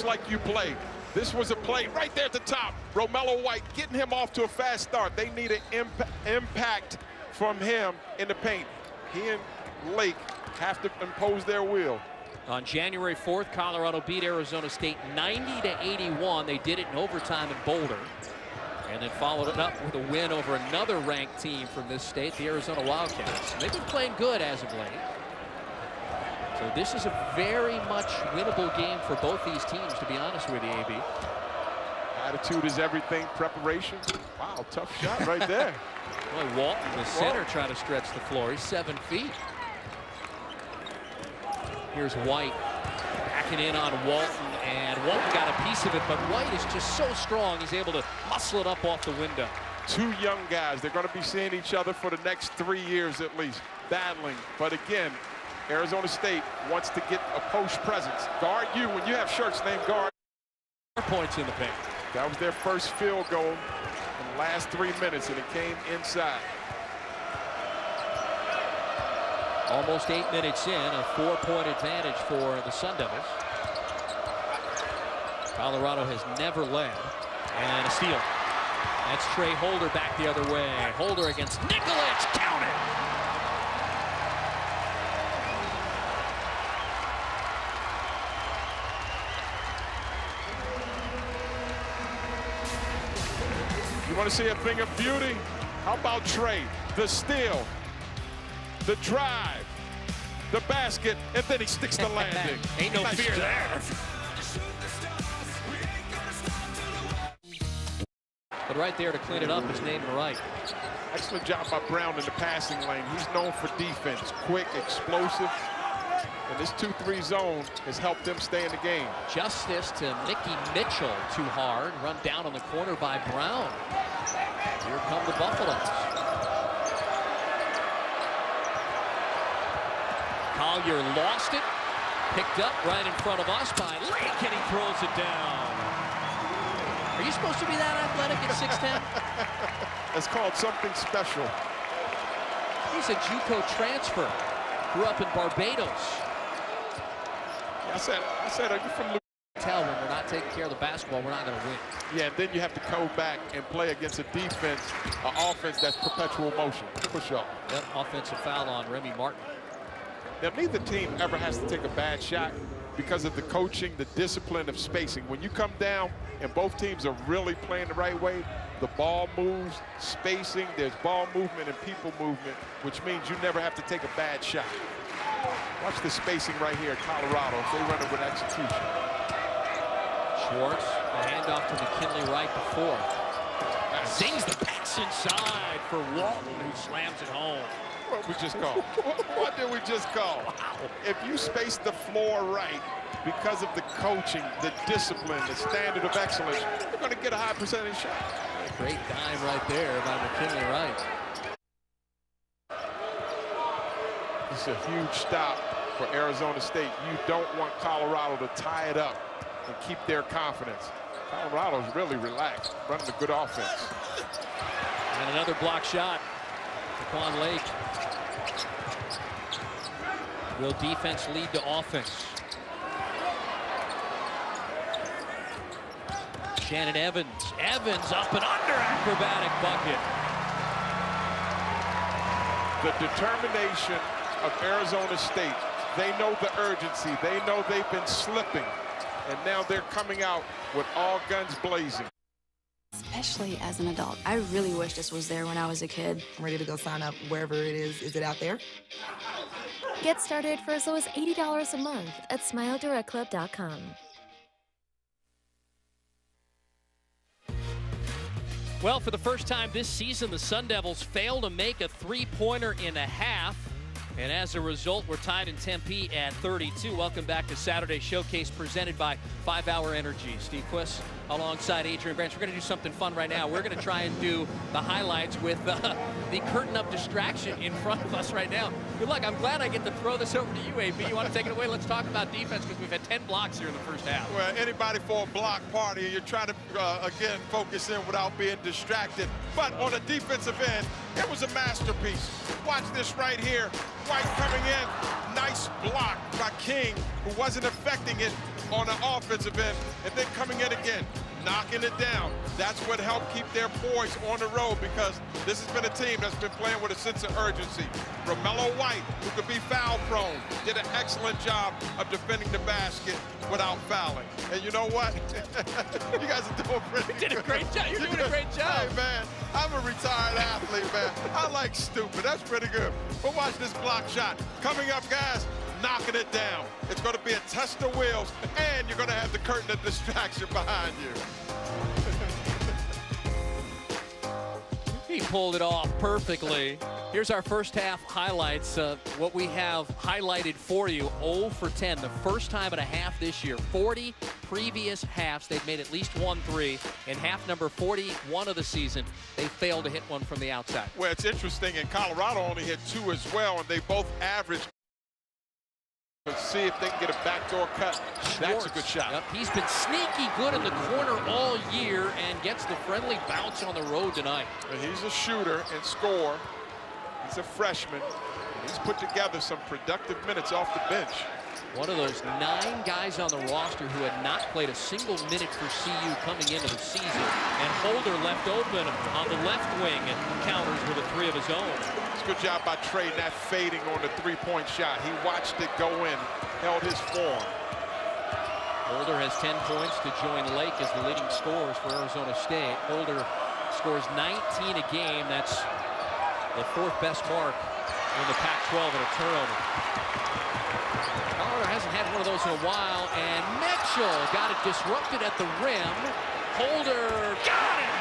like you play. This was a play right there at the top. Romello White getting him off to a fast start. They need an impact from him in the paint. He and Lake have to impose their will. On January 4th, Colorado beat Arizona State 90-81. They did it in overtime in Boulder. And then followed it up with a win over another ranked team from this state, the Arizona Wildcats. And they've been playing good as of late. So this is a very much winnable game for both these teams, to be honest with you, AB. Attitude is everything. Preparation. Wow, tough shot right there. Boy, Walton, the center, trying to stretch the floor. He's 7 feet. Here's White backing in on Walton, and Walton got a piece of it, but White is just so strong, he's able to muscle it up off the window. Two young guys. They're going to be seeing each other for the next 3 years at least, battling. But again, Arizona State wants to get a post presence. Guard you when you have shirts named guard. Points in the paint. That was their first field goal in the last 3 minutes, and it came inside. Almost 8 minutes in, a 4-point advantage for the Sun Devils. Colorado has never led. And a steal. That's Trey Holder back the other way. Holder against Nikolic. Count it! You want to see a thing of beauty? How about Trey? The steal, the drive, the basket, and then he sticks the landing. Ain't no fear there. But right there to clean it up is Nathan Wright. Excellent job by Brown in the passing lane. He's known for defense, quick, explosive. And this 2-3 zone has helped them stay in the game. Justice to Mickey Mitchell, too hard. Run down on the corner by Brown. Here come the Buffaloes. Collier lost it. Picked up right in front of us by Lake, and he throws it down. Are you supposed to be that athletic at 6'10"? That's called something special. He's a JUCO transfer. Grew up in Barbados. I said, are you from Louisiana? Tell when we're not taking care of the basketball, we're not going to win. Yeah, and then you have to go back and play against a defense, an offense that's perpetual motion. Push up. Yep, offensive foul on Remy Martin. Now, neither team ever has to take a bad shot because of the coaching, the discipline of spacing. When you come down and both teams are really playing the right way, the ball moves, spacing, there's ball movement and people movement, which means you never have to take a bad shot. Watch the spacing right here at Colorado if they run it with execution. Schwartz, the handoff to McKinley right before. Zings the pass inside for Walton, who slams it home. What we just call? What did we just call? Wow. If you space the floor right because of the coaching, the discipline, the standard of excellence, you're going to get a high percentage shot. Great dive right there by McKinley Wright. This is a huge stop for Arizona State. You don't want Colorado to tie it up and keep their confidence. Colorado's really relaxed, running a good offense. And another block shot. Daquan Lake. Will defense lead to offense? Shannon Evans. Evans up and under, acrobatic bucket. The determination of Arizona State. They know the urgency. They know they've been slipping. And now they're coming out with all guns blazing. Especially as an adult. I really wish this was there when I was a kid. I'm ready to go sign up wherever it is. Is it out there? Get started for as low as $80 a month at SmileDirectClub.com. Well, for the first time this season, the Sun Devils failed to make a three-pointer in a half. And as a result, we're tied in Tempe at 32. Welcome back to Saturday Showcase presented by 5 Hour Energy. Steve Quis alongside Adrian Branch. We're going to do something fun right now. We're going to try and do the highlights with the curtain of distraction in front of us right now. Good luck. I'm glad I get to throw this over to you, AB. You want to take it away? Let's talk about defense because we've had 10 blocks here in the first half. Well, anybody for a block party, you're trying to, again, focus in without being distracted. But on the defensive end, it was a masterpiece. Watch this right here. White coming in. Nice block by King, who wasn't affecting it. on the offensive end, and then coming in again, knocking it down. That's what helped keep their poise on the road, because this has been a team that's been playing with a sense of urgency. Romello White, who could be foul prone, did an excellent job of defending the basket without fouling. And you know what? You guys are doing pretty good. You did a great job. You're doing a great job. Hey, man, I'm a retired athlete, man. I like stupid. That's pretty good. But watch this block shot. Coming up, guys, knocking it down. It's going to be a test of wheels, and you're going to have the curtain of distraction behind you. He pulled it off perfectly. Here's our first half highlights. What we have highlighted for you, 0 for 10. The first time in a half this year. 40 previous halves, they've made at least 1 3. In half number 41 of the season, they failed to hit one from the outside. Well, it's interesting, and Colorado only hit 2 as well, and they both averaged. Let's see if they can get a backdoor cut. That's a good shot. Yep, he's been sneaky good in the corner all year and gets the friendly bounce on the road tonight. And he's a shooter and scorer. He's a freshman, and he's put together some productive minutes off the bench. One of those 9 guys on the roster who had not played a single minute for CU coming into the season. And Holder left open on the left wing and counters with a 3 of his own. It's a good job by Trey not fading on the 3-point shot. He watched it go in, held his form. Holder has 10 points to join Lake as the leading scorers for Arizona State. Holder scores 19 a game. That's the 4th best mark in the Pac-12 in a turnover. Colorado hasn't had one of those in a while, and Mitchell got it disrupted at the rim. Holder got it!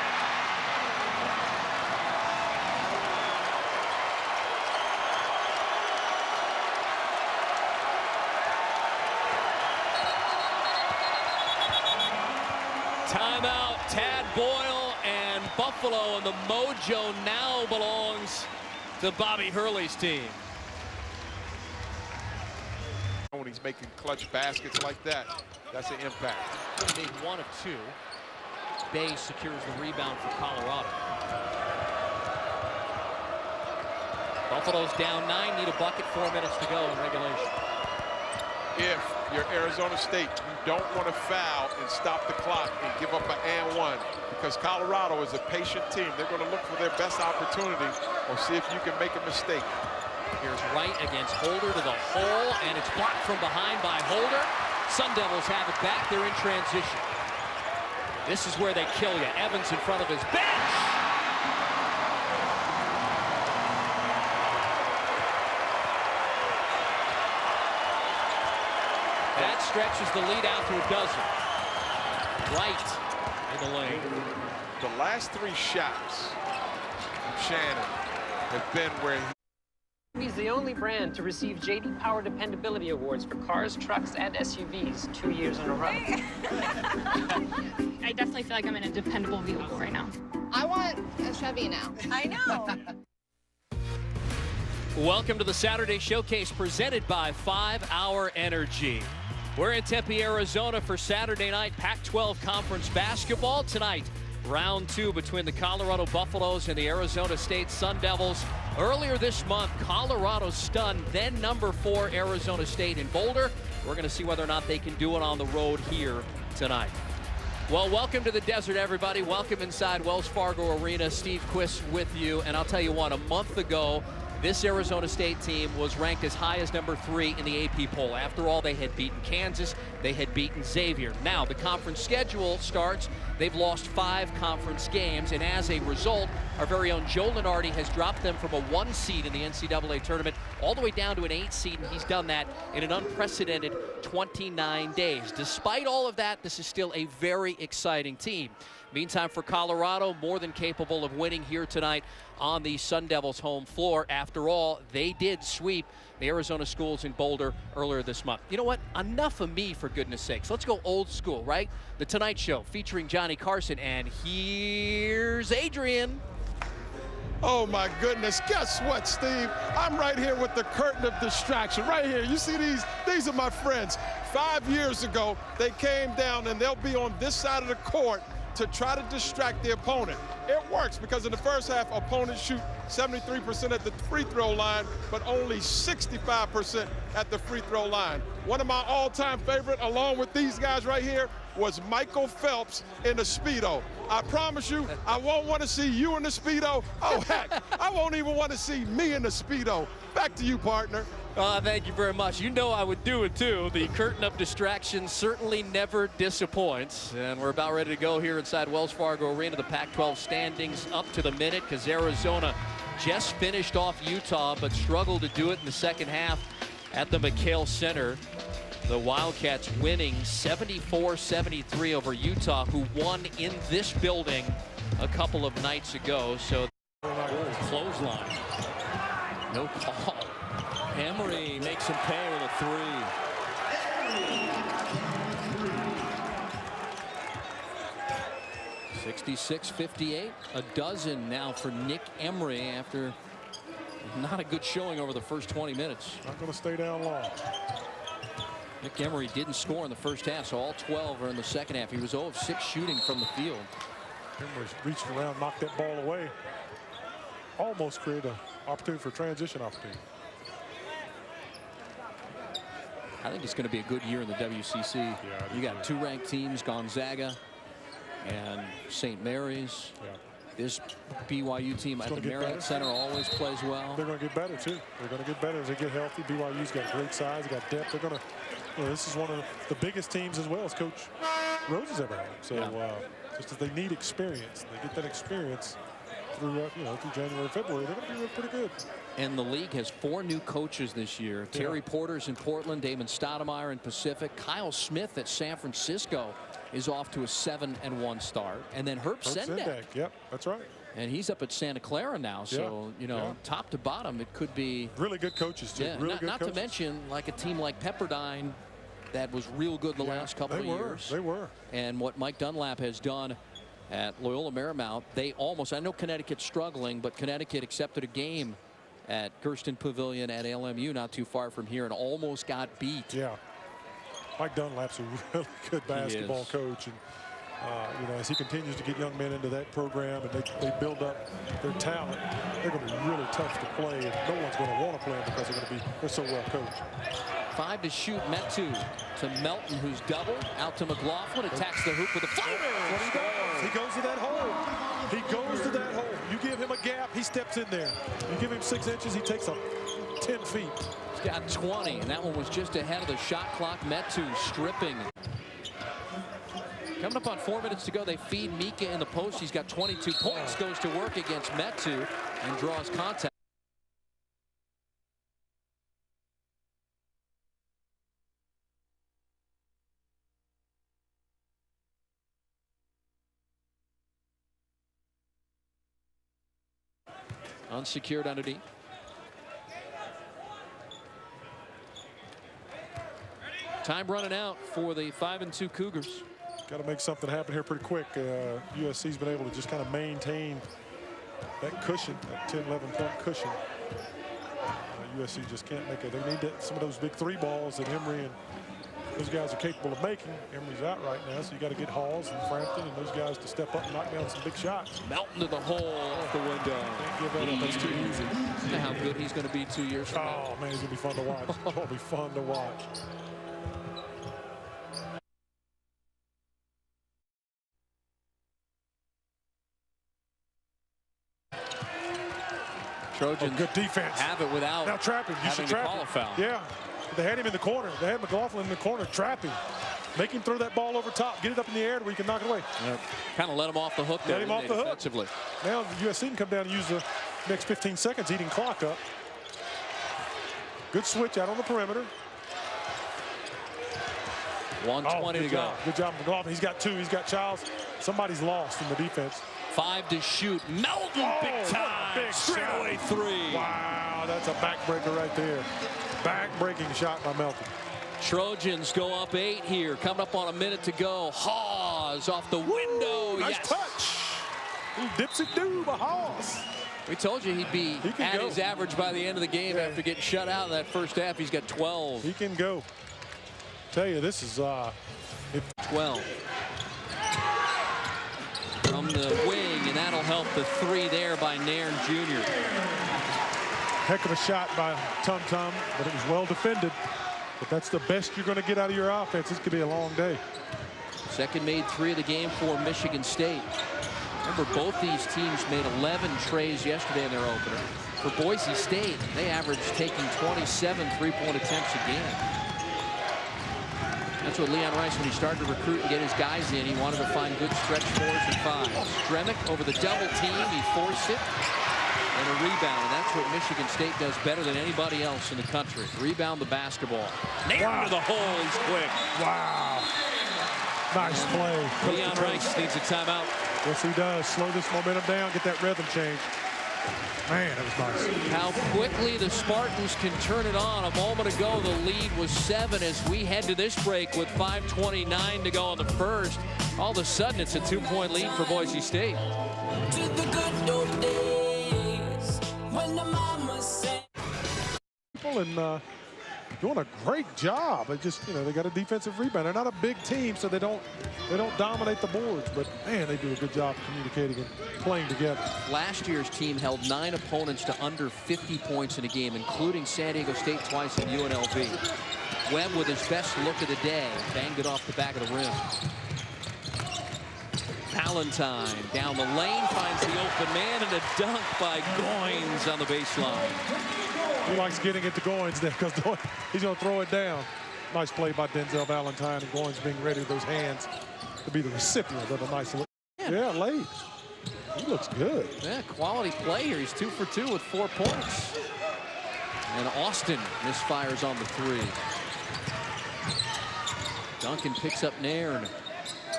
Timeout, Tad Boyle and Buffalo, and the mojo now belongs to Bobby Hurley's team. When he's making clutch baskets like that, that's an impact. They made 1 of 2. Bay secures the rebound for Colorado. Buffalo's down 9, need a bucket, 4 minutes to go in regulation. If you're Arizona State, you don't want to foul and stop the clock and give up an and 1, because Colorado is a patient team. They're going to look for their best opportunity or see if you can make a mistake. Here's Wright against Holder to the hole, and it's blocked from behind by Holder. Sun Devils have it back. They're in transition. This is where they kill you. Evans in front of his bench. That stretches the lead out to a dozen. Wright in the lane. The last 3 shots from Shannon have been where He's the only brand to receive J.D. Power Dependability Awards for cars, trucks, and SUVs 2 years in a row. I definitely feel like I'm in a dependable vehicle right now. I want a Chevy now. I know. Welcome to the Saturday Showcase presented by 5 Hour Energy. We're in Tempe, Arizona for Saturday night Pac-12 Conference basketball. Tonight, round 2 between the Colorado Buffaloes and the Arizona State Sun Devils. Earlier this month, Colorado stunned then number 4 Arizona State in Boulder. We're going to see whether or not they can do it on the road here tonight. Well, welcome to the desert, everybody. Welcome inside Wells Fargo Arena. Steve Quis with you. And I'll tell you what, a month ago, this Arizona State team was ranked as high as number 3 in the AP poll. After all, they had beaten Kansas. They had beaten Xavier. Now, the conference schedule starts. They've lost 5 conference games, and as a result, our very own Joe Lunardi has dropped them from a 1 seed in the NCAA tournament all the way down to an 8 seed, and he's done that in an unprecedented 29 days. Despite all of that, this is still a very exciting team. Meantime, for Colorado, more than capable of winning here tonight on the Sun Devils' home floor. After all, they did sweep the Arizona schools in Boulder earlier this month. You know what? Enough of me, for goodness sakes. Let's go old school, right? The Tonight Show featuring Johnny Carson, and here's Adrian. Oh my goodness, guess what, Steve? I'm right here with the curtain of distraction, right here. You see these are my friends. 5 years ago, they came down and they'll be on this side of the court to try to distract the opponent. It works because in the first half, opponents shoot 73% at the free throw line, but only 65% at the free throw line. One of my all-time favorite, along with these guys right here, was Michael Phelps in the Speedo. I promise you, I won't want to see you in the Speedo. Oh, heck, I won't even want to see me in the Speedo. Back to you, partner. Thank you very much. You know I would do it, too. The curtain of distraction certainly never disappoints. And we're about ready to go here inside Wells Fargo Arena. The Pac-12 standings up to the minute because Arizona just finished off Utah but struggled to do it in the second half at the McHale Center. The Wildcats winning 74-73 over Utah, who won in this building a couple of nights ago. So clothesline. No call. Emery makes him pay with a three. (66-58). A dozen now for Nick Emery after not a good showing over the first 20 minutes. Not going to stay down long. Nick Emery didn't score in the first half, so all 12 are in the second half. He was 0 of 6 shooting from the field. Emery reached around, knocked that ball away. Almost created an opportunity for transition opportunity. I think it's going to be a good year in the WCC. Yeah, you got 2 ranked teams, Gonzaga and St. Mary's. Yeah. This BYU team at the Marriott Center always plays well. They're going to get better, too. They're going to get better as they get healthy. BYU's got great size. They got depth. They're going to, this is one of the biggest teams as well as Coach Rose has ever had. So just as they need experience, they get that experience through, through January, February, they're going to be pretty good. And the league has 4 new coaches this year. Yeah. Terry Porter's in Portland, Damon Stoudemire in Pacific, Kyle Smith at San Francisco is off to a 7-1 start, and then Herb Sendek. Yep, that's right. And he's up at Santa Clara now, so top to bottom, it could be really good coaches too. Yeah, really not to mention like a team like Pepperdine that was real good the last couple of years. They were. And what Mike Dunlap has done at Loyola Marymount, they almost, I know Connecticut's struggling, but Connecticut accepted a game at Gersten Pavilion at LMU not too far from here and almost got beat. Yeah. Mike Dunlap's a really good basketball coach, and as he continues to get young men into that program and they build up their talent, they're going to be really tough to play, and no one's going to want to play them because they're so well coached. 5 to shoot. Metu to Melton, who's double. Out to McLaughlin. Attacks the hoop with a floater. That's what he does. He goes to that hole. He goes to that hole. You give him a gap, he steps in there. You give him 6 inches, he takes 10 feet. He's got 20, and that one was just ahead of the shot clock. Metu stripping. Coming up on 4 minutes to go, they feed Mika in the post. He's got 22 points. Goes to work against Metu and draws contact. Unsecured underneath. Time running out for the 5-2 Cougars. Got to make something happen here pretty quick. USC's been able to just kind of maintain that cushion, that 10, 11-point cushion. USC just can't make it. They need some of those big 3 balls that Emory and those guys are capable of making. Emory's out right now, so you got to get Halls and Frampton and those guys to step up and knock down some big shots. Melton to the hole off the window. Can't give that up. That's too easy. You know how good he's going to be 2 years from now. Oh, man, he's going to be fun to watch. It's going to be fun to watch. Trojans good defense. Have it without now trap him. You should trap him. A foul. Yeah, they had him in the corner. They had McLaughlin in the corner. Trap him. Make him throw that ball over top. Get it up in the air where you can knock it away. Yep. Kind of let him off the hook there. Let him off the hook. Now the USC can come down and use the next 15 seconds, eating clock up. Good switch out on the perimeter. 1:20 to go. Good job, McLaughlin. He's got 2. He's got Childs. Somebody's lost in the defense. 5 to shoot. Melton, big time. Big straightaway 3. Wow, that's a backbreaker right there. Back-breaking shot by Melton. Trojans go up 8 here. Coming up on a minute to go. Hawes off the window. Nice touch. Dipsy-doo by Hawes. We told you he'd be at his average by the end of the game after getting shut out in that first half. He's got 12. He can go. Tell you, this is 12. From the wing, and that'll help the 3 there by Nairn Jr. Heck of a shot by Tum Tum, but it was well defended. If that's the best you're going to get out of your offense, this could be a long day. Second made 3 of the game for Michigan State. Remember, both these teams made 11 trays yesterday in their opener. For Boise State, they averaged taking 27 three-point attempts a game. That's what Leon Rice, when he started to recruit and get his guys in, he wanted to find good stretch 4s and 5s. Stremick over the double team, he forced it. And a rebound, and that's what Michigan State does better than anybody else in the country. Rebound the basketball. Nailed to the hole, he's quick. Wow. Nice play. Leon Rice needs a timeout. Yes, he does. Slow this momentum down, get that rhythm change. Man, that was nice. How quickly the Spartans can turn it on. A moment ago, the lead was 7 as we head to this break with 5:29 to go in the first. All of a sudden, it's a 2-point lead for Boise State. And doing a great job. It just, they got a defensive rebound. They're not a big team, so they don't dominate the boards. But man, they do a good job communicating and playing together. Last year's team held 9 opponents to under 50 points in a game, including San Diego State twice and UNLV. Webb with his best look of the day, banged it off the back of the rim. Valentine down the lane, finds the open man, and a dunk by Goins on the baseline. He likes getting it to Goins there because he's going to throw it down. Nice play by Denzel Valentine, and Goins being ready with those hands to be the recipient of a nice look. Yeah, late. He looks good. Yeah, quality play here. He's 2 for 2 with 4 points. And Austin misfires on the 3. Duncan picks up Nairn.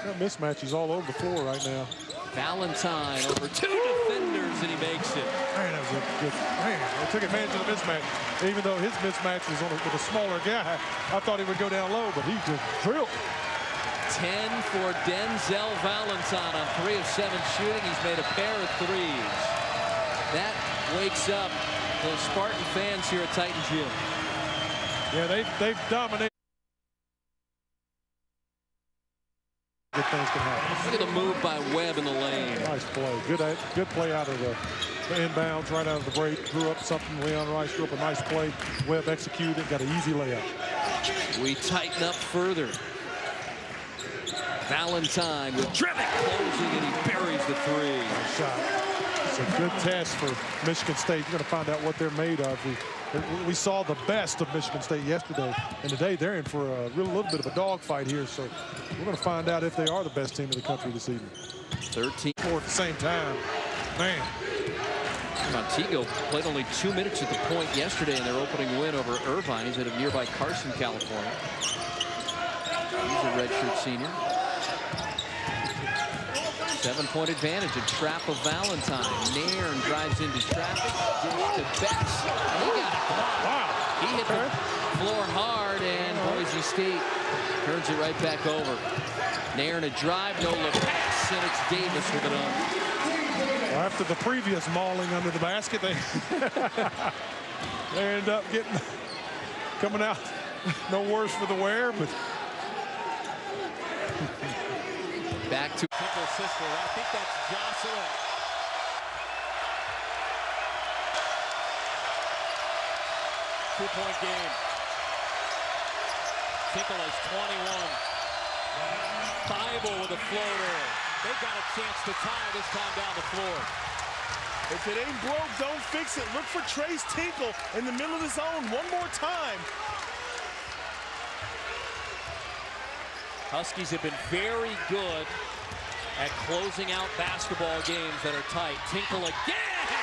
That mismatch is all over the floor right now. Valentine over 2 defenders, and he makes it. Man, that was a good, man, they took advantage of the mismatch. Even though his mismatch was with a smaller guy, I thought he would go down low, but he just drilled. 10 for Denzel Valentine on 3 of 7 shooting. He's made a pair of 3s. That wakes up the Spartan fans here at Titan Gym. Yeah, they've dominated. Good things can happen. Look at the move by Webb in the lane. Nice play. Good play out of the inbounds, right out of the break. Drew up something. Leon Rice drew up a nice play. Webb executed, got an easy layup. We tighten up further. Valentine with Trevick closing, and he buries the 3. Nice shot. It's a good test for Michigan State. You're going to find out what they're made of. We saw the best of Michigan State yesterday, and today they're in for a little bit of a dogfight here. So we're going to find out if they are the best team in the country this evening. 13. Or at the same time, man. Montego played only 2 minutes at the point yesterday in their opening win over Irvine. He's out of nearby Carson, California. He's a redshirt senior. 7-point advantage, a trap of Valentine. Nairn drives into traffic, dish to Betts, and he got it. Wow. He hit the floor hard, and Boise State turns it right back over. Nairn a drive, no look pass, and it's Davis with it on. Well, after the previous mauling under the basket, they end up coming out no worse for the wear, but back to Tinkle's sister. I think that's Jocelyn. Two-point game. Tinkle has 21. Thibault with a floater. They've got a chance to tie this time down the floor. If it ain't broke, don't fix it. Look for Trace Tinkle in the middle of the zone one more time. Huskies have been very good at closing out basketball games that are tight. Tinkle again! Yeah!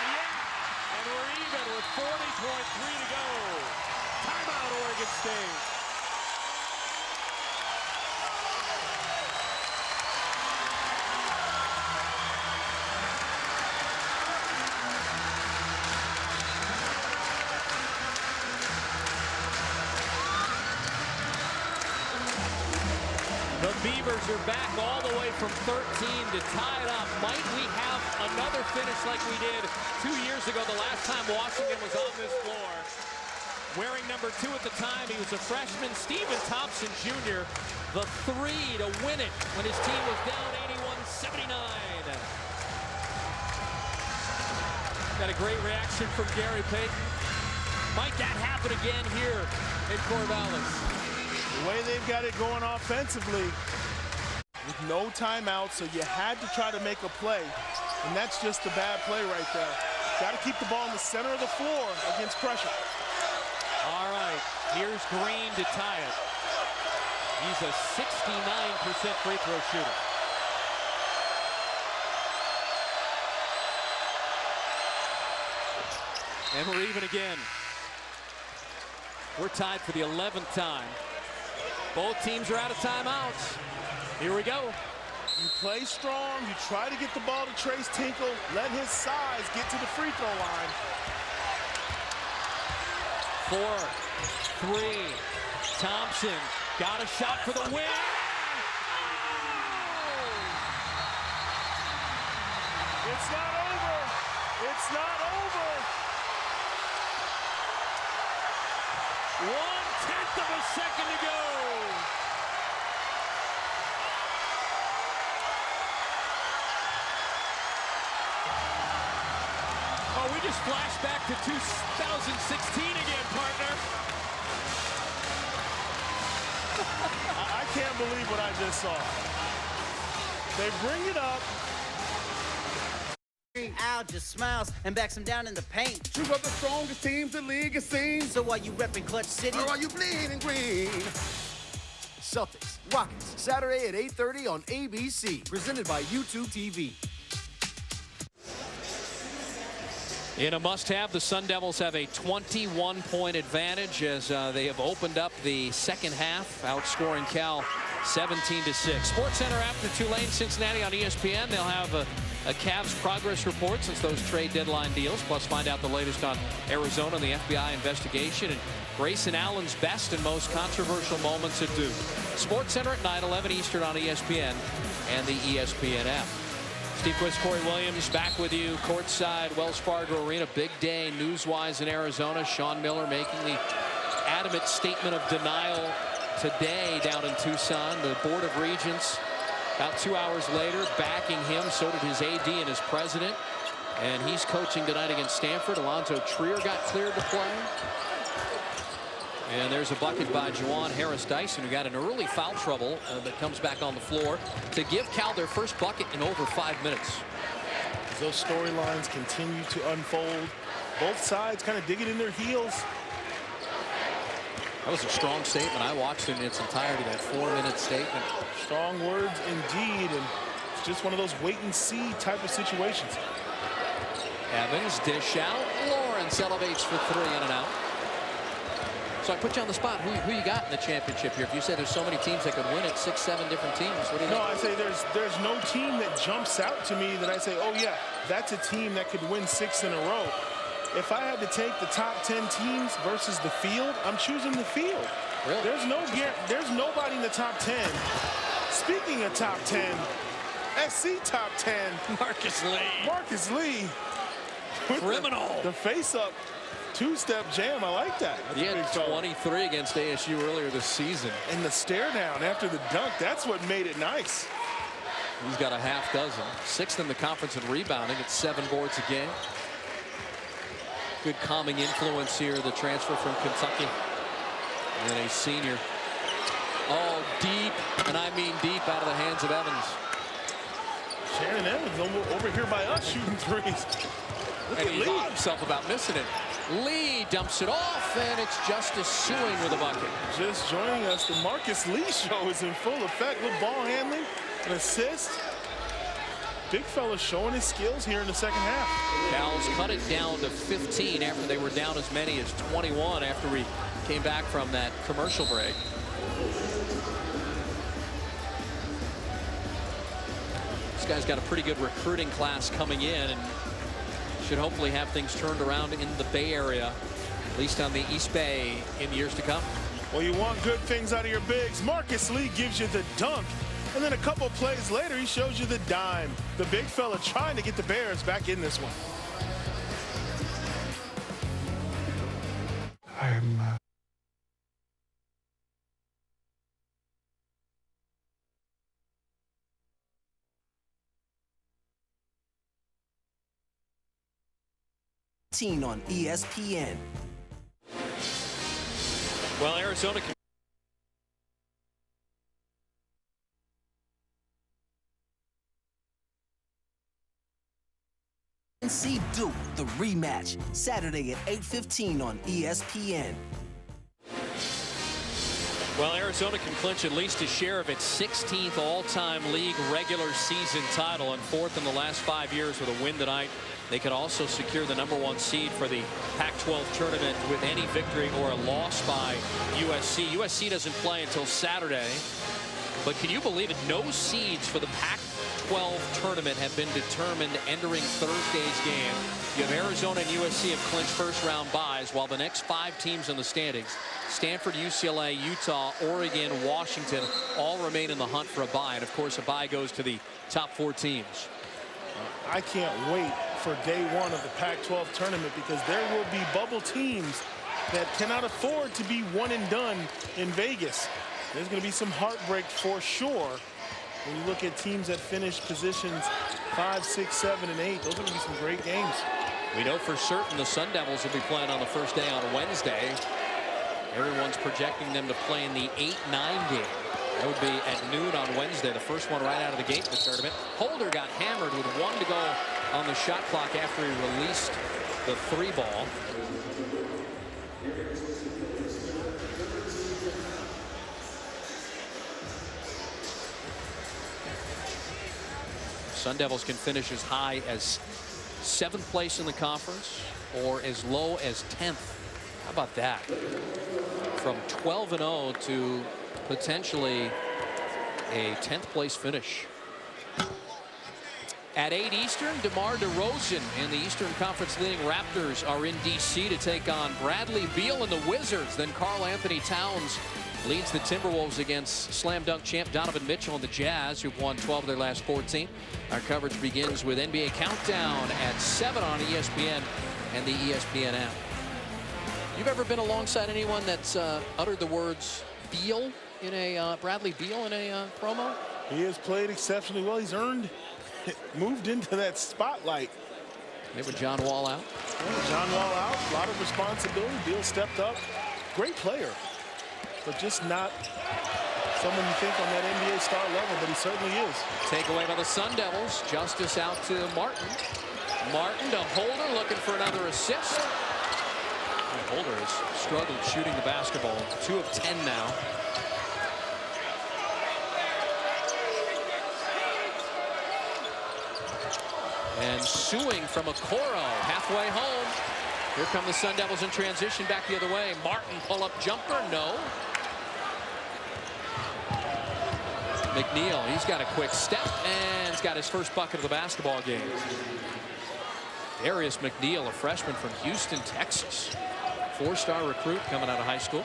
And we're even with 40.3 to go. Timeout, Oregon State. The Beavers are back all the way from 13 to tie it up. Might we have another finish like we did 2 years ago, the last time Washington was on this floor? Wearing number 2 at the time, he was a freshman, Stephen Thompson Jr. The 3 to win it when his team was down 81-79. Got a great reaction from Gary Payton. Might that happen again here in Corvallis? The way they've got it going offensively, with no timeout, so you had to try to make a play, and that's just a bad play right there. Got to keep the ball in the center of the floor against pressure. All right, here's Green to tie it. He's a 69% free throw shooter. And we're even again. We're tied for the 11th time. Both teams are out of timeouts. Here we go. You play strong, you try to get the ball to Trace Tinkle, let his size get to the free throw line. 4, 3, Thompson got a shot for the win. It's not over. It's not over. 1/10 of a second to go. Oh, we just flashed back to 2016 again, partner. I can't believe what I just saw. They bring it up. Al just smiles and backs him down in the paint. Two of the strongest teams the league has seen. So while you repping Clutch City, or are you bleeding green? Celtics, Rockets, Saturday at 8:30 on ABC. Presented by YouTube TV. In a must-have, the Sun Devils have a 21-point advantage as they have opened up the second half, outscoring Cal 17-6. SportsCenter after Tulane, Cincinnati on ESPN. They'll have a Cavs progress report since those trade deadline deals, plus find out the latest on Arizona and the FBI investigation, and Grayson Allen's best and most controversial moments at Duke. SportsCenter at 9, 11 Eastern on ESPN and the ESPN app. Steve Quis, Corey Williams back with you courtside Wells Fargo Arena. Big day news-wise in Arizona. Sean Miller making the adamant statement of denial today down in Tucson. The Board of Regents about 2 hours later backing him. So did his AD and his president. And he's coaching tonight against Stanford. Alonzo Trier got cleared to play. And there's a bucket by Juwan Harris Dyson, who got an early foul trouble that comes back on the floor to give Cal their first bucket in over 5 minutes. As those storylines continue to unfold, both sides kind of digging in their heels. That was a strong statement. I watched it in its entirety, that 4-minute statement. Strong words indeed, and it's just one of those wait-and-see type of situations. Evans, dish out. Lawrence elevates for three, in and out. So I put you on the spot. Who you got in the championship here? If you said there's so many teams that could win it, 6, 7 different teams, what do you think? No, I say there's no team that jumps out to me that I say, oh yeah, that's a team that could win 6 in a row. If I had to take the top 10 teams versus the field, I'm choosing the field. Really? There's nobody in the top 10. Speaking of top 10, SC top 10. Marcus Lee. Marcus Lee. Criminal. The face-up. Two-step jam. I like that. He had 23 against ASU earlier this season. And the stare down after the dunk, that's what made it nice. He's got a half dozen. 6th in the conference in rebounding at 7 boards a game. Good calming influence here, the transfer from Kentucky. And a senior. Oh, deep, and I mean deep, out of the hands of Evans. Shannon Evans over here by us shooting threes. And he thought himself about missing it. Lee dumps it off, and it's Justice Suing with a bucket. Just joining us, the Marcus Lee show is in full effect with ball handling, an assist. Big fella showing his skills here in the second half. Cal's cut it down to 15 after they were down as many as 21 after we came back from that commercial break. This guy's got a pretty good recruiting class coming in and should hopefully have things turned around in the Bay Area, at least on the East Bay, in years to come. Well, you want good things out of your bigs. Marcus Lee gives you the dunk, and then a couple plays later, he shows you the dime. The big fella trying to get the Bears back in this one. I'm on ESPN. Well, Arizona can See Duke, the rematch, Saturday at 8:15 on ESPN. Well, Arizona can clinch at least a share of its 16th all-time league regular season title and 4th in the last 5 years with a win tonight. They could also secure the #1 seed for the Pac-12 tournament with any victory or a loss by USC. USC doesn't play until Saturday, but can you believe it? No seeds for the Pac-12 tournament have been determined entering Thursday's game. You have Arizona and USC have clinched first-round byes, while the next 5 teams in the standings, Stanford, UCLA, Utah, Oregon, Washington, all remain in the hunt for a bye. And, of course, a bye goes to the top 4 teams. I can't wait for day 1 of the Pac-12 tournament, because there will be bubble teams that cannot afford to be one and done in Vegas. There's going to be some heartbreak for sure. When you look at teams that finish positions 5, 6, 7, and 8, those are going to be some great games. We know for certain the Sun Devils will be playing on the first day on Wednesday. Everyone's projecting them to play in the 8-9 game. That would be at noon on Wednesday, the first one right out of the gate in the tournament. Holder got hammered with 1 to go on the shot clock after he released the 3 ball. Sun Devils can finish as high as 7th place in the conference or as low as 10th. How about that? From 12-0 to potentially a 10th place finish. At 8 Eastern, DeMar DeRozan and the Eastern Conference leading Raptors are in D.C. to take on Bradley Beal and the Wizards. Then Karl Anthony Towns leads the Timberwolves against slam dunk champ Donovan Mitchell and the Jazz, who've won 12 of their last 14. Our coverage begins with NBA Countdown at 7 on ESPN and the ESPN app. You've ever been alongside anyone that's uttered the words Beal in a Bradley Beal in a promo? He has played exceptionally well. He's moved into that spotlight. Maybe with John Wall out. Yeah, John Wall out, a lot of responsibility. Beal stepped up. Great player, but just not someone you think on that NBA star level, but he certainly is. Takeaway by the Sun Devils. Justice out to Martin. Martin to Holder, looking for another assist. And Holder has struggled shooting the basketball. 2 of 10 now. And suing from Okoro halfway home. Here come the Sun Devils in transition back the other way. Martin pull-up jumper, no. McNeil, he's got a quick step and he's got his first bucket of the basketball game. Darius McNeil, a freshman from Houston, Texas. 4-star recruit coming out of high school.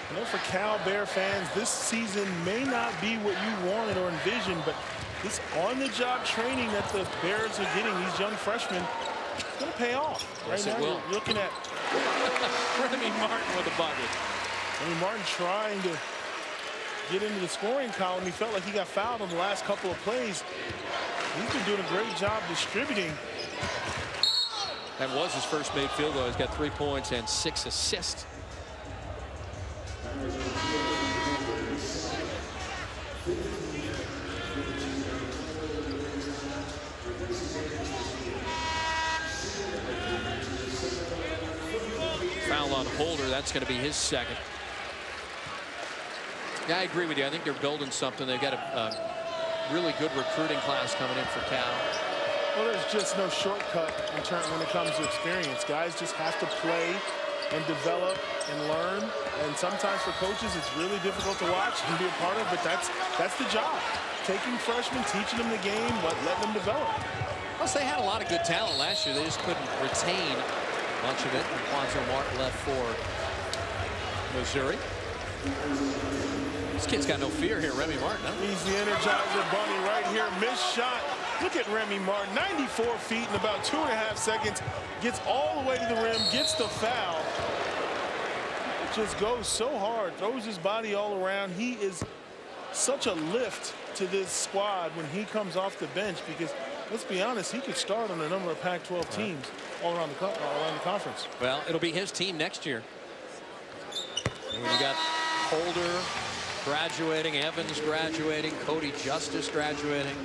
You know, for Cal Bear fans, this season may not be what you wanted or envisioned, but this on-the-job training that the Bears are getting, these young freshmen, it's going to pay off. Yes, right now, you're looking at Remy Martin with a bucket. Remy Martin trying to get into the scoring column. He felt like he got fouled on the last couple of plays. He's been doing a great job distributing. That was his first made field goal. He's got 3 points and 6 assists. Foul on Holder. That's going to be his second. Yeah, I agree with you. I think they're building something. They've got a really good recruiting class coming in for Cal. Well, there's just no shortcut when it comes to experience. Guys just have to play and develop and learn. And sometimes for coaches, it's really difficult to watch and be a part of, but that's the job. Taking freshmen, teaching them the game, but letting them develop. Plus, they had a lot of good talent last year. They just couldn't retain much of it. And Quanzo Martin left for Missouri. This kid's got no fear here, Remy Martin. Huh? He's the Energizer Bunny right here. Missed shot. Look at Remy Martin, 94 feet in about 2.5 seconds. Gets all the way to the rim, gets the foul. Just goes so hard, throws his body all around. He is such a lift to this squad when he comes off the bench, because let's be honest, he could start on a number of Pac-12 teams all around the conference. Well, it'll be his team next year. And you got Holder graduating, Evans graduating, Cody Justice graduating.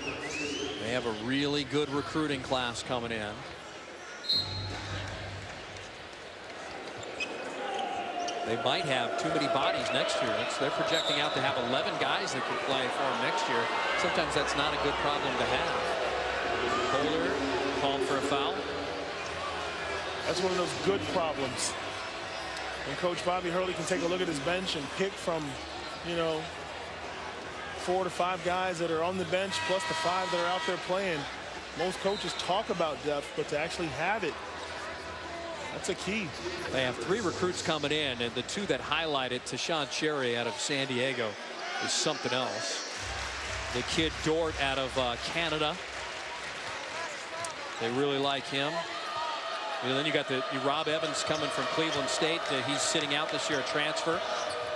They have a really good recruiting class coming in. They might have too many bodies next year. They're projecting out to have 11 guys that could play for them next year. Sometimes that's not a good problem to have. Holder called for a foul. That's one of those good problems. And Coach Bobby Hurley can take a look at his bench and pick from, you know, 4 to 5 guys that are on the bench plus the 5 that are out there playing. Most coaches talk about depth, but to actually have it, that's a key. They have 3 recruits coming in, and the 2 that highlighted, Tashawn Cherry out of San Diego, is something else. The kid Dort out of Canada. They really like him. And then you got Rob Evans coming from Cleveland State. He's sitting out this year, a transfer.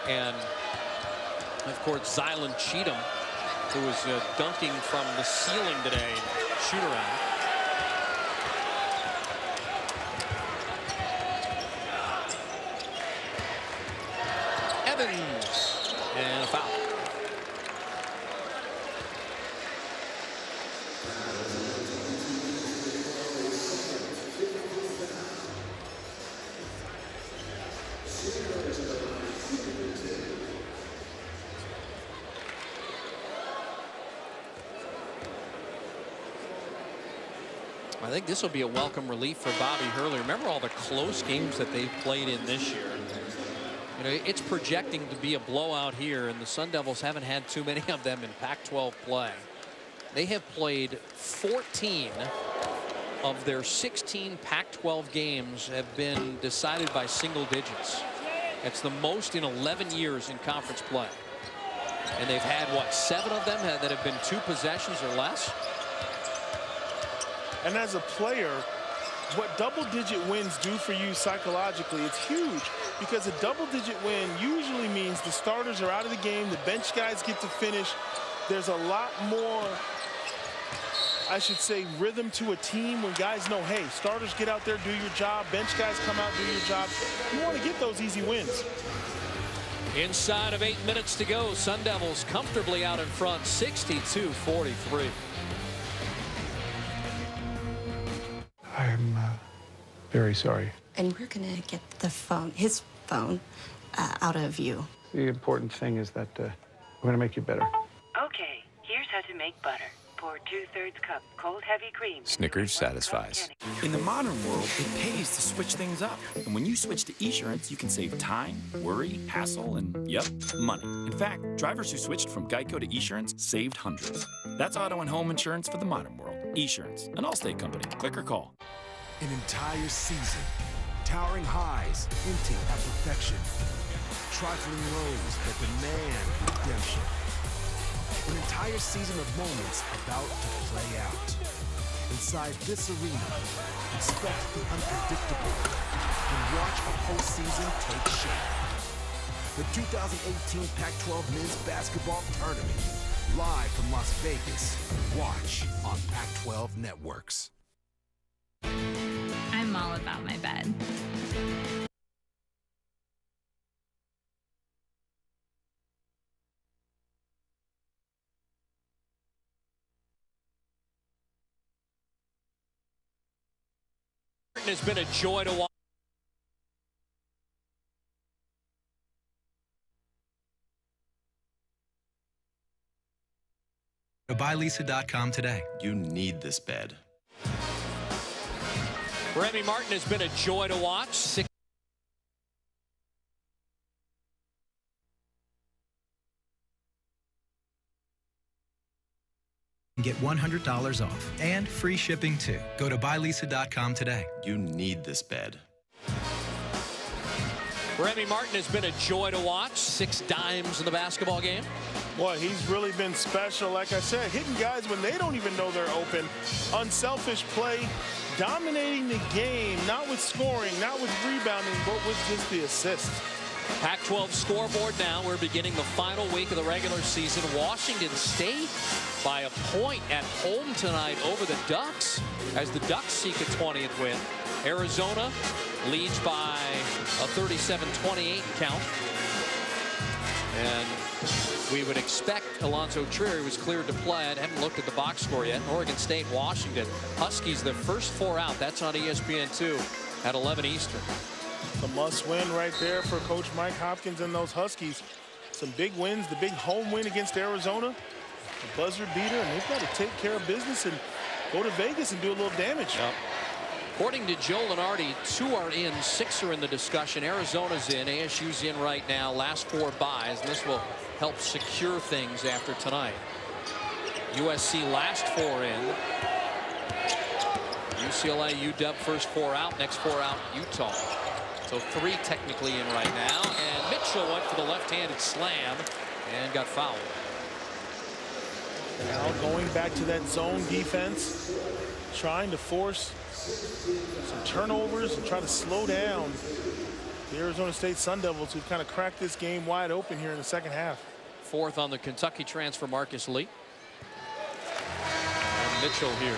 And of course, Zylan Cheatham, who was dunking from the ceiling today, shoot around. Evans, and a foul. I think this will be a welcome relief for Bobby Hurley. Remember all the close games that they've played in this year. You know, it's projecting to be a blowout here, and the Sun Devils haven't had too many of them in Pac-12 play. They have played 14 of their 16 Pac-12 games have been decided by single digits. It's the most in 11 years in conference play. And they've had, what, 7 of them that have been 2 possessions or less? And as a player, what double-digit wins do for you psychologically, it's huge, because a double-digit win usually means the starters are out of the game, the bench guys get to finish. There's a lot more, I should say, rhythm to a team when guys know, hey, starters get out there, do your job, bench guys come out, do your job. You want to get those easy wins. Inside of 8 minutes to go, Sun Devils comfortably out in front, 62-43. I'm very sorry. And we're gonna get the phone, his phone, out of you. The important thing is that we're gonna make you better. Okay, here's how to make butter. Pour 2/3 cup cold heavy cream. Snickers satisfies. In the modern world, it pays to switch things up. And when you switch to Esurance, you can save time, worry, hassle, and, yep, money. In fact, drivers who switched from Geico to Esurance saved hundreds. That's auto and home insurance for the modern world. Esurance, an Allstate company. Click or call. An entire season. Towering highs hinting at perfection. Trifling lows that demand redemption. An entire season of moments about to play out. Inside this arena, expect the unpredictable and watch a postseason take shape. The 2018 Pac-12 Men's Basketball Tournament, live from Las Vegas. Watch on Pac-12 Networks. I'm all about my bed. Has been a joy to watch. BuyLisa.com today. You need this bed. Remy Martin has been a joy to watch. Get $100 off and free shipping too. Go to BuyLisa.com today. You need this bed. Remy Martin has been a joy to watch. 6 dimes in the basketball game. Boy, he's really been special. Like I said, hitting guys when they don't even know they're open. Unselfish play, dominating the game, not with scoring, not with rebounding, but with just the assist. Pac-12 scoreboard now. We're beginning the final week of the regular season. Washington State by a point at home tonight over the Ducks as the Ducks seek a 20th win. Arizona leads by a 37-28 count. And we would expect Alonzo Trier was cleared to play. I haven't looked at the box score yet. Oregon State, Washington. Huskies, the first 4 out. That's on ESPN2 at 11 Eastern. A must-win right there for Coach Mike Hopkins and those Huskies. Some big wins, the big home win against Arizona, a buzzer beater, and they've got to take care of business and go to Vegas and do a little damage. Yep. According to Joe Lenardi, 2 are in, 6 are in the discussion. Arizona's in, ASU's in right now, last 4 byes, and this will help secure things after tonight. USC last 4 in. UCLA, UW first 4 out, next 4 out, Utah. So 3 technically in right now, and Mitchell went for the left-handed slam and got fouled. Now going back to that zone defense, trying to force some turnovers and try to slow down the Arizona State Sun Devils, who've kind of cracked this game wide open here in the second half. 4th on the Kentucky transfer, Marcus Lee. And Mitchell here,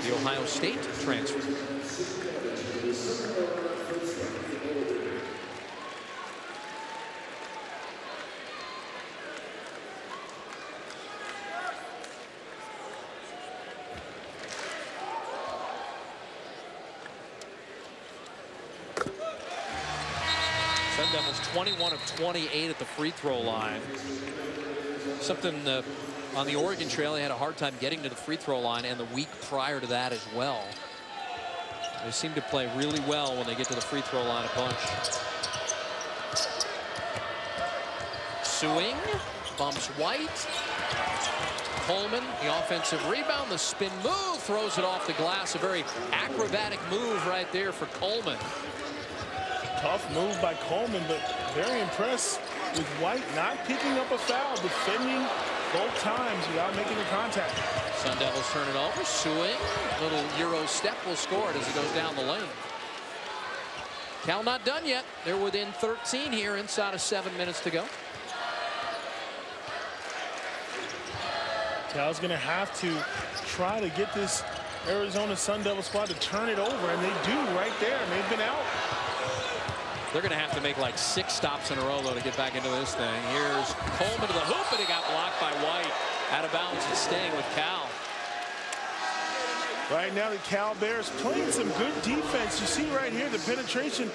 the Ohio State transfer. Sun Devils 21 of 28 at the free throw line. Something on the Oregon Trail, they had a hard time getting to the free throw line, and the week prior to that as well. They seem to play really well when they get to the free throw line a bunch. Swing, bumps White. Coleman, the offensive rebound, the spin move, throws it off the glass. A very acrobatic move right there for Coleman. Tough move by Coleman, but very impressed with White not picking up a foul, defending both times without making a contact. Sun Devils turn it over. Swing, little Euro step will score it as it goes down the lane. Cal not done yet. They're within 13 here inside of 7 minutes to go. Cal's going to have to try to get this Arizona Sun Devil squad to turn it over, and they do right there, and they've been out. They're going to have to make like 6 stops in a row, though, to get back into this thing. Here's Coleman to the hoop, but he got blocked by White. Out of bounds and staying with Cal. Right now, the Cal Bears playing some good defense. You see right here the penetration,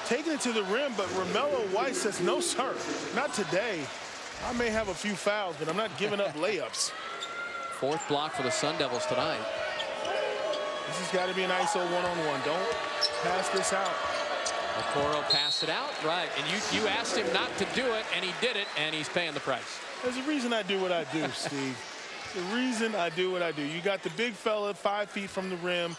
taking it to the rim, but Romello White says, no, sir, not today. I may have a few fouls, but I'm not giving up layups. 4th block for the Sun Devils tonight. This has got to be an ISO one-on-one. Don't pass this out. Okoro passed it out, right, and you asked him not to do it, and he did it, and he's paying the price. There's a reason I do what I do, Steve. The reason I do what I do. You got the big fella 5 feet from the rim,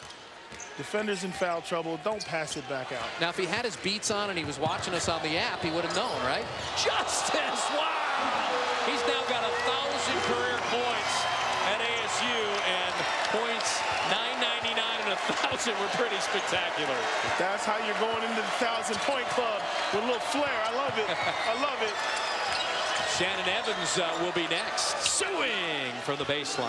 defenders in foul trouble. Don't pass it back out. Now, if he had his beats on and he was watching us on the app, he would have known, right? Justice, wow! He's now got 1,000 career points at ASU, and points 999 and 1,000 were pretty spectacular. If that's how you're going into the 1,000-point club with a little flair, I love it. I love it. Shannon Evans will be next. Swing from the baseline.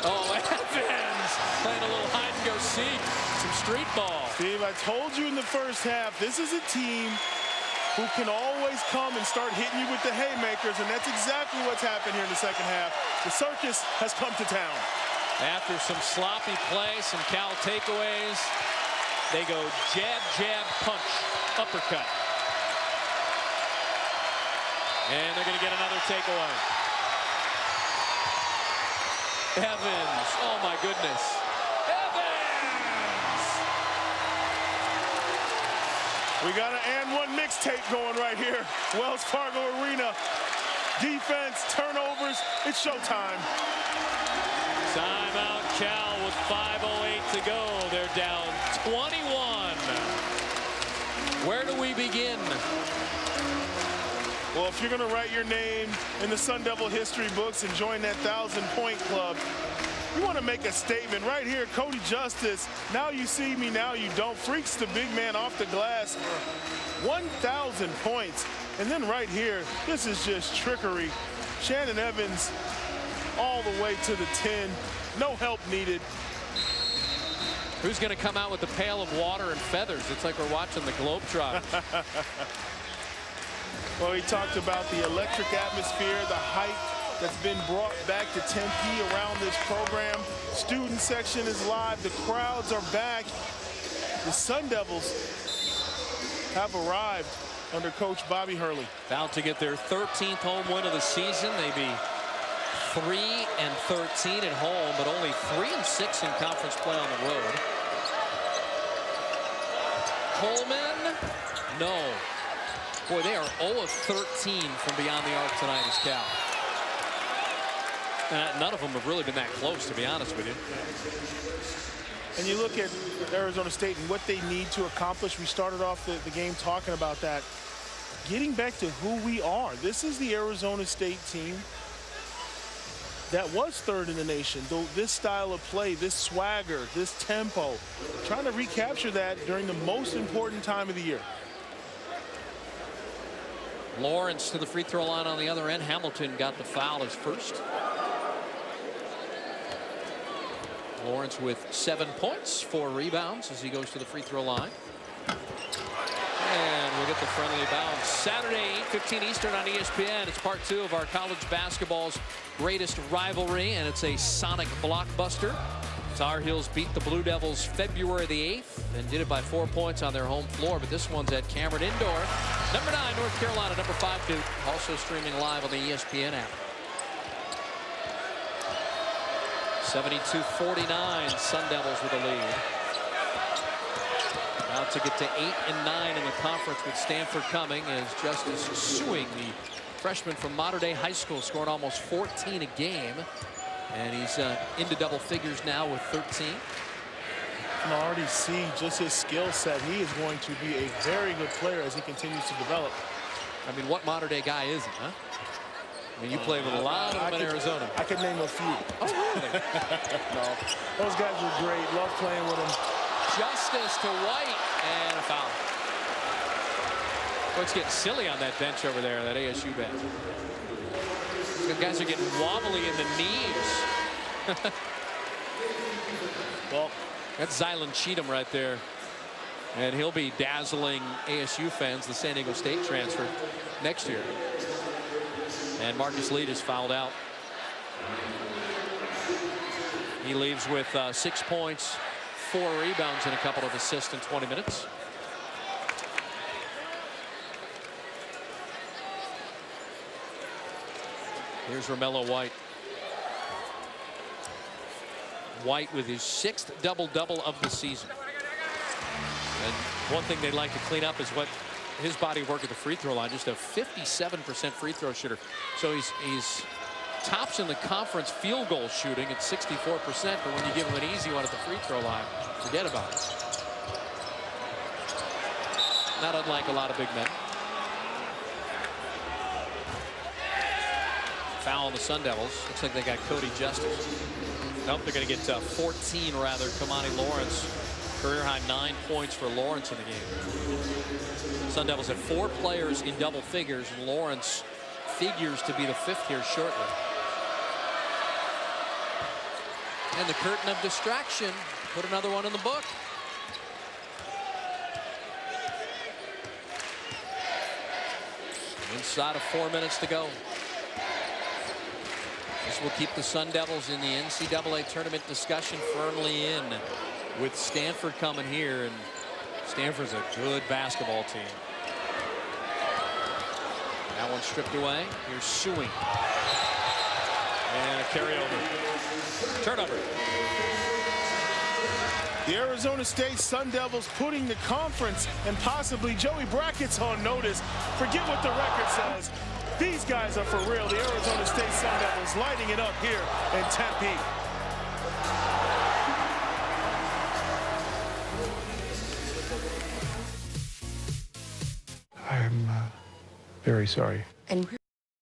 Oh, Evans playing a little hide and go seek. Some street ball. Steve, I told you in the first half, this is a team who can always come and start hitting you with the haymakers, and that's exactly what's happened here in the second half. The circus has come to town. After some sloppy play, some Cal takeaways, they go jab, jab, punch, uppercut. And they're going to get another takeaway. Evans, oh my goodness. Evans! We got an and one mixtape going right here. Wells Fargo Arena. Defense, turnovers, it's showtime. Timeout Cal with 5:08 to go. They're down 21. Where do we begin? Well, if you're going to write your name in the Sun Devil history books and join that 1,000-point club, you want to make a statement right here. Cody Justice, now you see me, now you don't. Freaks the big man off the glass for 1,000 points. And then right here, this is just trickery. Shannon Evans all the way to the 10. No help needed. Who's going to come out with a pail of water and feathers? It's like we're watching the Globetrotters. Well, he talked about the electric atmosphere, the hype that's been brought back to Tempe around this program. Student section is live. The crowds are back. The Sun Devils have arrived under Coach Bobby Hurley. About to get their 13th home win of the season. They'd be 3-13 at home, but only 3-6 in conference play on the road. Coleman, no. Boy, they are 0 of 13 from beyond the arc tonight as Cal. None of them have really been that close, to be honest with you. And you look at Arizona State and what they need to accomplish. We started off the game talking about that. Getting back to who we are. This is the Arizona State team that was third in the nation. Though this style of play, this swagger, this tempo, trying to recapture that during the most important time of the year. Lawrence to the free throw line on the other end. Hamilton got the foul as first. Lawrence with 7 points, 4 rebounds as he goes to the free throw line. And we'll get the friendly bounce. Saturday, 8:15 Eastern on ESPN. It's part 2 of our college basketball's greatest rivalry, and it's a sonic blockbuster. Tar Heels beat the Blue Devils February the 8th and did it by 4 points on their home floor, but this one's at Cameron Indoor. Number 9, North Carolina. Number 5, Duke. Also streaming live on the ESPN app. 72-49, Sun Devils with a lead. About to get to 8 and 9 in the conference with Stanford coming as Justice Suing, the freshman from Mater Dei High School, scoring almost 14 a game. And he's into double figures now with 13. You can already see just his skill set. He is going to be a very good player as he continues to develop. I mean, what Mater Dei guy isn't, huh? I mean, you play with a lot of them in Arizona. I could name a few. Oh, really? No, those guys were great. Love playing with them. Justice to White, and a foul. Well, it's getting silly on that bench over there, that ASU bench. The guys are getting wobbly in the knees. Well, that's Zylan Cheatham right there. And he'll be dazzling ASU fans, the San Diego State transfer, next year. And Marcus Lead is fouled out. He leaves with 6 points, 4 rebounds, and a couple of assists in 20 minutes. Here's Romello White. White with his 6th double-double of the season. And one thing they'd like to clean up is what his body of work at the free throw line. Just a 57% free throw shooter. So he's tops in the conference field goal shooting at 64%. But when you give him an easy one at the free throw line, forget about it. Not unlike a lot of big men. Foul on the Sun Devils. Looks like they got Cody Justice. Nope, they're going to get 14 rather. Kamani Lawrence, career high 9 points for Lawrence in the game. Sun Devils have 4 players in double figures, and Lawrence figures to be the 5th here shortly. And the curtain of distraction, put another one in the book. Inside of 4 minutes to go. This will keep the Sun Devils in the NCAA tournament discussion firmly in, with Stanford coming here, and Stanford's a good basketball team. That one stripped away. Here's Suing. And a carryover. Turnover. The Arizona State Sun Devils putting the conference and possibly Joey Brackett's on notice. Forget what the record says. These guys are for real. The Arizona State Sun Devils lighting it up here in Tempe. I'm very sorry. And